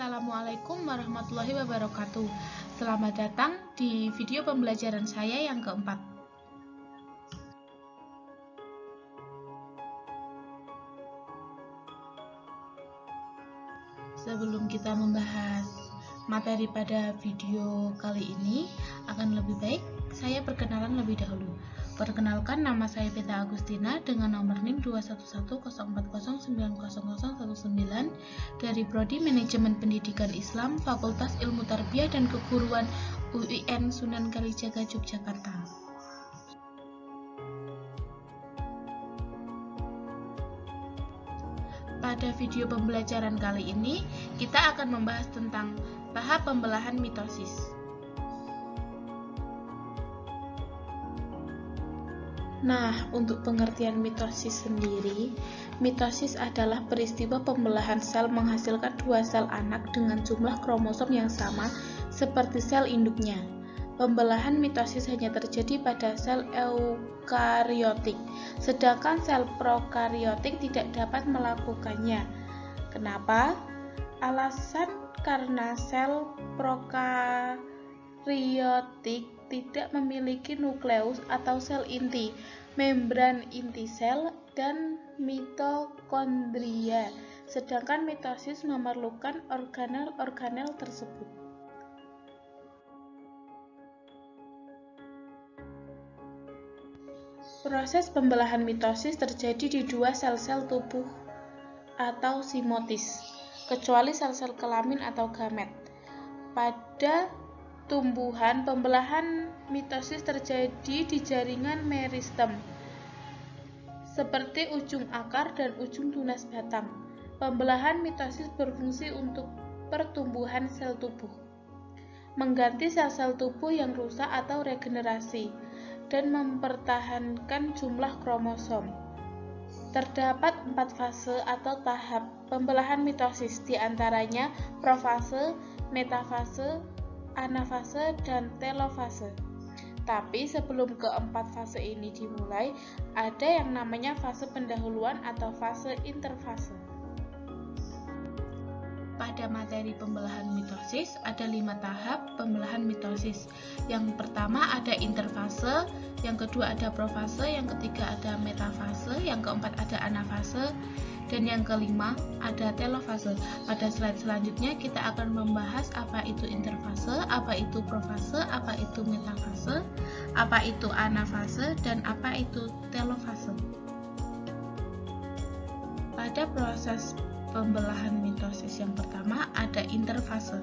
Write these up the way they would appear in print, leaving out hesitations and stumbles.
Assalamualaikum warahmatullahi wabarakatuh. Selamat datang di video pembelajaran saya yang keempat. Sebelum kita membahas materi pada video kali ini, akan lebih baik saya perkenalan lebih dahulu. Perkenalkan, nama saya Peta Agustina dengan nomor NIM 21104090019 dari Prodi Manajemen Pendidikan Islam, Fakultas Ilmu Tarbiyah dan Keguruan UIN Sunan Kalijaga, Yogyakarta. Pada video pembelajaran kali ini, kita akan membahas tentang tahap pembelahan mitosis. Nah, untuk pengertian mitosis sendiri, mitosis adalah peristiwa pembelahan sel menghasilkan dua sel anak dengan jumlah kromosom yang sama seperti sel induknya. Pembelahan mitosis hanya terjadi pada sel eukariotik, sedangkan sel prokariotik tidak dapat melakukannya. Kenapa? Alasan karena sel prokariotik tidak memiliki nukleus atau sel inti, membran inti sel, dan mitokondria, sedangkan mitosis memerlukan organel-organel tersebut. Proses pembelahan mitosis terjadi di dua sel-sel tubuh atau simotis, kecuali sel-sel kelamin atau gamet. Pada tumbuhan, pembelahan mitosis terjadi di jaringan meristem, seperti ujung akar dan ujung tunas batang. Pembelahan mitosis berfungsi untuk pertumbuhan sel tubuh, mengganti sel-sel tubuh yang rusak atau regenerasi, dan mempertahankan jumlah kromosom. Terdapat 4 fase atau tahap pembelahan mitosis, diantaranya profase, metafase, anafase, dan telofase. Tapi sebelum keempat fase ini dimulai, ada yang namanya fase pendahuluan atau fase interfase. Pada materi pembelahan mitosis ada 5 tahap pembelahan mitosis. Yang pertama ada interfase, yang kedua ada profase, yang ketiga ada metafase, yang keempat ada anafase, dan yang kelima ada telofase. Pada slide selanjutnya kita akan membahas apa itu interfase, apa itu profase, apa itu metafase, apa itu anafase, dan apa itu telofase. Pada proses pembelahan mitosis yang pertama ada interfase.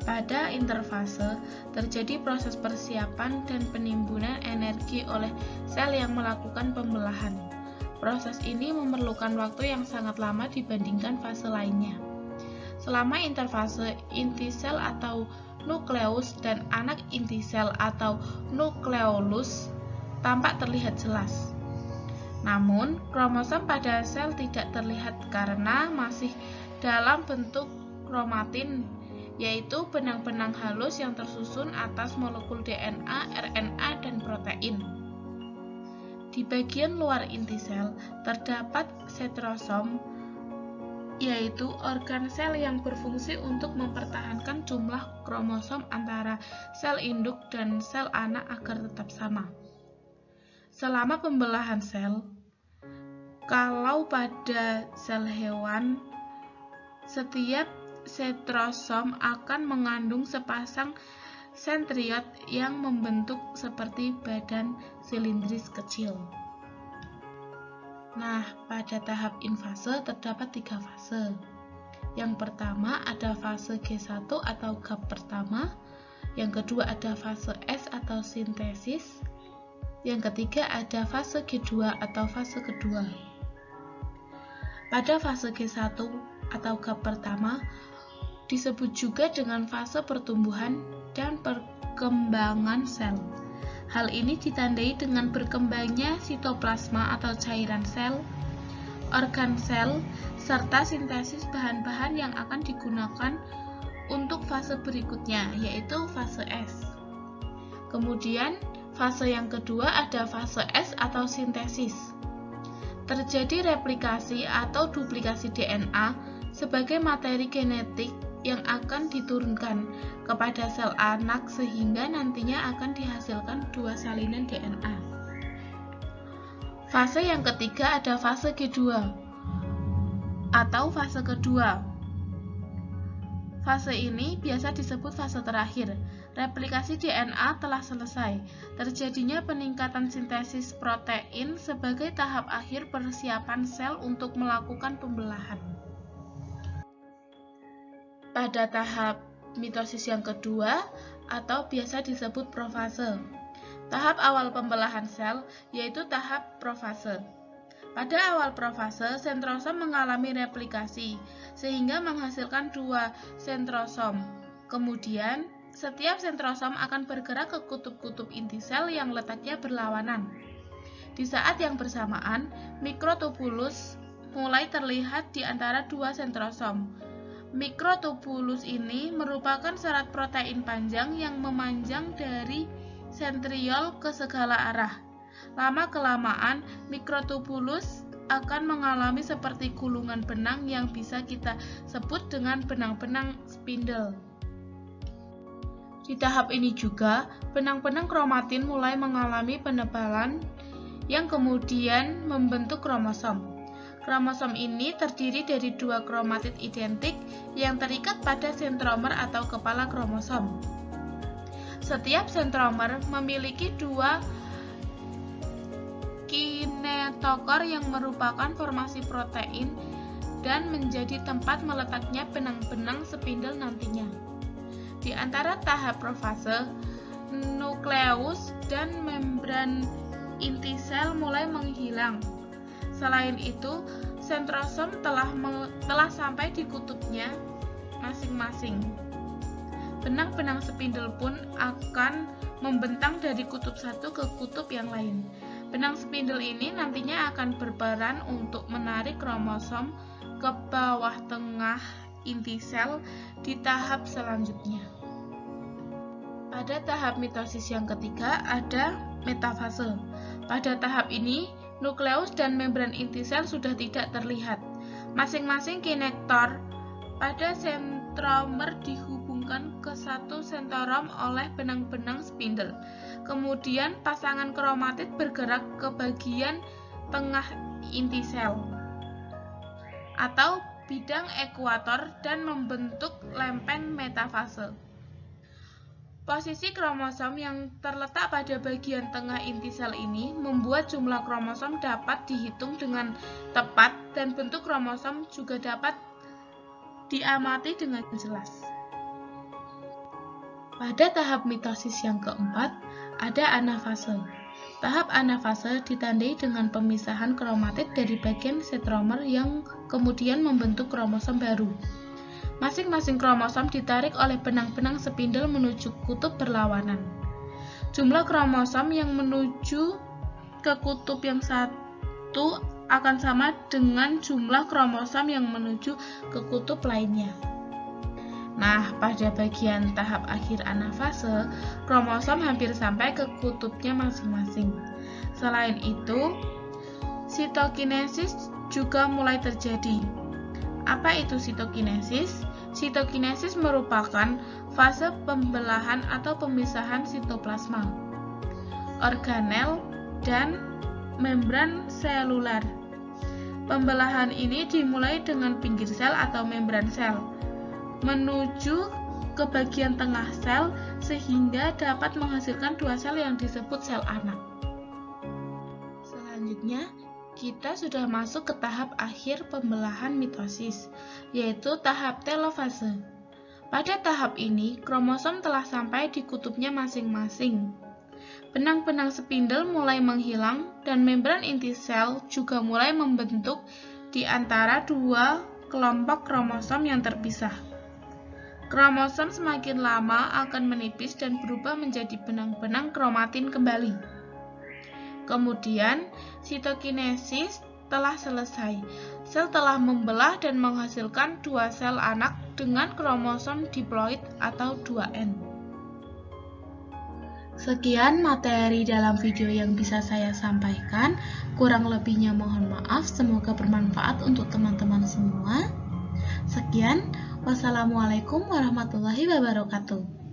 Pada interfase terjadi proses persiapan dan penimbunan energi oleh sel yang melakukan pembelahan. Proses ini memerlukan waktu yang sangat lama dibandingkan fase lainnya. Selama interfase, inti sel atau nukleus dan anak inti sel atau nukleolus tampak terlihat jelas. Namun, kromosom pada sel tidak terlihat karena masih dalam bentuk kromatin, yaitu benang-benang halus yang tersusun atas molekul DNA, RNA, dan protein. Di bagian luar inti sel terdapat setrosom, yaitu organ sel yang berfungsi untuk mempertahankan jumlah kromosom antara sel induk dan sel anak agar tetap sama. Selama pembelahan sel, kalau pada sel hewan, setiap setrosom akan mengandung sepasang sentriot yang membentuk seperti badan silindris kecil. Nah, pada tahap infase terdapat 3 fase. Yang pertama ada fase G1 atau GAP pertama, yang kedua ada fase S atau sintesis, yang ketiga ada fase G2 atau fase kedua. Pada fase G1 atau GAP pertama disebut juga dengan fase pertumbuhan dan perkembangan sel. Hal ini ditandai dengan berkembangnya sitoplasma atau cairan sel, organ sel, serta sintesis bahan-bahan yang akan digunakan untuk fase berikutnya, yaitu fase S. Kemudian fase yang kedua ada fase S atau sintesis. Terjadi replikasi atau duplikasi DNA sebagai materi genetik yang akan diturunkan kepada sel anak sehingga nantinya akan dihasilkan dua salinan DNA. Fase yang ketiga ada fase G2 atau fase kedua. Fase ini biasa disebut fase terakhir. Replikasi DNA telah selesai. Terjadinya peningkatan sintesis protein sebagai tahap akhir persiapan sel untuk melakukan pembelahan. Pada tahap mitosis yang kedua atau biasa disebut profase. Tahap awal pembelahan sel yaitu tahap profase. Pada awal profase, sentrosom mengalami replikasi sehingga menghasilkan dua sentrosom. Kemudian, setiap sentrosom akan bergerak ke kutub-kutub inti sel yang letaknya berlawanan. Di saat yang bersamaan, mikrotubulus mulai terlihat di antara dua sentrosom. Mikrotubulus ini merupakan serat protein panjang yang memanjang dari sentriol ke segala arah. Lama-kelamaan, mikrotubulus akan mengalami seperti gulungan benang yang bisa kita sebut dengan benang-benang spindle. Di tahap ini juga, benang-benang kromatin mulai mengalami penebalan yang kemudian membentuk kromosom. Kromosom ini terdiri dari dua kromatid identik yang terikat pada sentromer atau kepala kromosom. Setiap sentromer memiliki dua kinetokor yang merupakan formasi protein dan menjadi tempat meletaknya benang-benang spindle nantinya. Di antara tahap profase, nukleus dan membran inti sel mulai menghilang. Selain itu, sentrosom telah sampai di kutubnya masing-masing. Benang-benang spindle pun akan membentang dari kutub satu ke kutub yang lain. Benang spindle ini nantinya akan berperan untuk menarik kromosom ke bawah tengah inti sel di tahap selanjutnya. Pada tahap mitosis yang ketiga ada metafase. Pada tahap ini, nukleus dan membran inti sel sudah tidak terlihat. Masing-masing kinektor pada sentromer dihubungkan ke satu sentorom oleh benang-benang spindle. Kemudian pasangan kromatid bergerak ke bagian tengah inti sel atau bidang ekuator dan membentuk lempeng metafase. Posisi kromosom yang terletak pada bagian tengah inti sel ini membuat jumlah kromosom dapat dihitung dengan tepat dan bentuk kromosom juga dapat diamati dengan jelas. Pada tahap mitosis yang keempat, ada anafase. Tahap anafase ditandai dengan pemisahan kromatid dari bagian sentromer yang kemudian membentuk kromosom baru. Masing-masing kromosom ditarik oleh benang-benang spindle menuju kutub berlawanan. Jumlah kromosom yang menuju ke kutub yang satu akan sama dengan jumlah kromosom yang menuju ke kutub lainnya. Nah, pada bagian tahap akhir anafase, kromosom hampir sampai ke kutubnya masing-masing. Selain itu, sitokinesis juga mulai terjadi. Apa itu sitokinesis? Sitokinesis merupakan fase pembelahan atau pemisahan sitoplasma, organel, dan membran selular. Pembelahan ini dimulai dengan pinggir sel atau membran sel, menuju ke bagian tengah sel sehingga dapat menghasilkan dua sel yang disebut sel anak. Selanjutnya, kita sudah masuk ke tahap akhir pembelahan mitosis, yaitu tahap telofase. Pada tahap ini, kromosom telah sampai di kutubnya masing-masing. Benang-benang spindle mulai menghilang dan membran inti sel juga mulai membentuk di antara dua kelompok kromosom yang terpisah. Kromosom semakin lama akan menipis dan berubah menjadi benang-benang kromatin kembali. Kemudian, sitokinesis telah selesai. Sel telah membelah dan menghasilkan dua sel anak dengan kromosom diploid atau 2N. Sekian materi dalam video yang bisa saya sampaikan. Kurang lebihnya mohon maaf, semoga bermanfaat untuk teman-teman semua. Sekian, Wassalamualaikum warahmatullahi wabarakatuh.